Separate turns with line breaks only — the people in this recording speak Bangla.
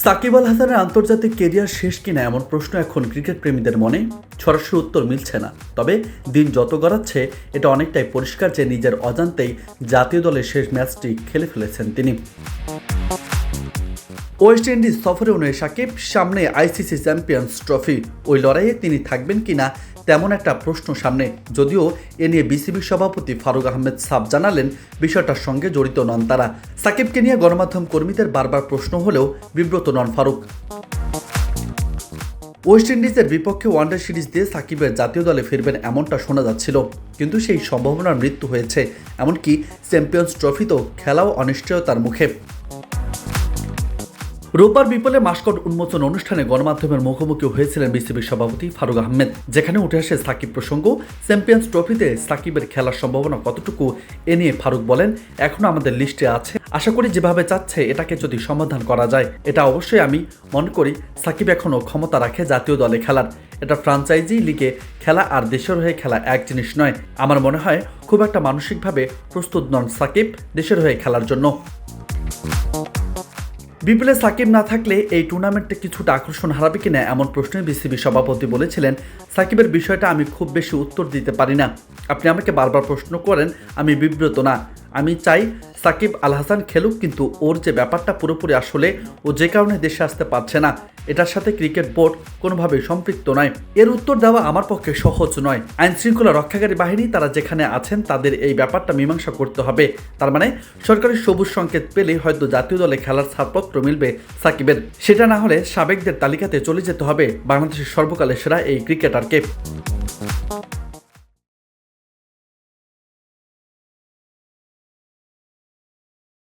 সাকিব আল হাসানের আন্তর্জাতিক কেরিয়ার শেষ কিনা এমন প্রশ্ন এখন ক্রিকেট প্রেমীদের মনে সরাসরি উত্তর মিলছে না। তবে দিন যত গড়াচ্ছে এটা অনেকটাই পরিষ্কার যে নিজের অজান্তেই জাতীয় দলের শেষ ম্যাচটি খেলে ফেলেছেন তিনি। ওয়েস্ট ইন্ডিজ সফরে উনি সাকিব, সামনে আইসিসি চ্যাম্পিয়ন্স ট্রফি, ওই লড়াইয়ে তিনি থাকবেন কিনা তেমন একটা প্রশ্ন সামনে। যদিও এ নিয়ে বিসিবি সভাপতি ফারুক আহমেদ সাব জানালেন বিষয়টার সঙ্গে জড়িত নন তারা। সাকিবকে নিয়ে গণমাধ্যম কর্মীদের বারবার প্রশ্ন হলেও বিব্রত নন ফারুক। ওয়েস্ট ইন্ডিজের বিপক্ষে ওয়ানডে সিরিজ দিয়ে সাকিবের জাতীয় দলে ফিরবেন এমনটা শোনা যাচ্ছিল, কিন্তু সেই সম্ভাবনার মৃত্যু হয়েছে। এমনকি চ্যাম্পিয়ন্স ট্রফিতেও খেলাও অনিশ্চয়তার মুখে। রোববার বিপলে মাস্কট উন্মোচন অনুষ্ঠানে গণমাধ্যমের মুখোমুখি হয়েছিলেন বিসিবির সভাপতি ফারুক আহমেদ, যেখানে উঠে আসে সাকিব প্রসঙ্গ। চ্যাম্পিয়ন্স ট্রফিতে সাকিবের খেলার সম্ভাবনা কতটুকু এ নিয়ে ফারুক বলেন, এখনো আমাদের লিস্টে আছে, আশা করি যেভাবে চাচ্ছে এটাকে যদি সমাধান করা যায়। এটা অবশ্যই আমি মনে করি সাকিব এখনও ক্ষমতা রাখে জাতীয় দলে খেলার। এটা ফ্রাঞ্চাইজি লিগে খেলা আর দেশের হয়ে খেলা এক জিনিস নয়। আমার মনে হয় খুব একটা মানসিকভাবে প্রস্তুত নন সাকিব দেশের হয়ে খেলার জন্য। বিপিএলে সাকিব না থাকলে এই টুর্নামেন্টে কিছুটা আকর্ষণ হারাবে কিনা এমন প্রশ্নে বিসিবি সভাপতি বলেছিলেন, সাকিবের বিষয়টা আমি খুব বেশি উত্তর দিতে পারি না। আপনি আমাকে বারবার প্রশ্ন করেন, আমি বিব্রত না। আমি চাই সাকিব আল হাসান খেলুক, কিন্তু ওর যে ব্যাপারটা পুরোপুরি আসলে ও যে কারণে দেশে আসতে পারছে না, এটার সাথে ক্রিকেট বোর্ড কোনোভাবেই সম্পৃক্ত নয়। এর উত্তর দেওয়া আমার পক্ষে সহজ নয়। আইন শৃঙ্খলা রক্ষাকারী বাহিনী তারা যেখানে আছেন তাদের এই ব্যাপারটা মীমাংসা করতে হবে। তার মানে সরকারি সবুজ সংকেত পেলেই হয়তো জাতীয় দলে খেলার ছাড়পত্র মিলবে সাকিবের। সেটা না হলে সাবেকদের তালিকাতে চলে যেতে হবে বাংলাদেশের সর্বকালের সেরা এই ক্রিকেটারকে।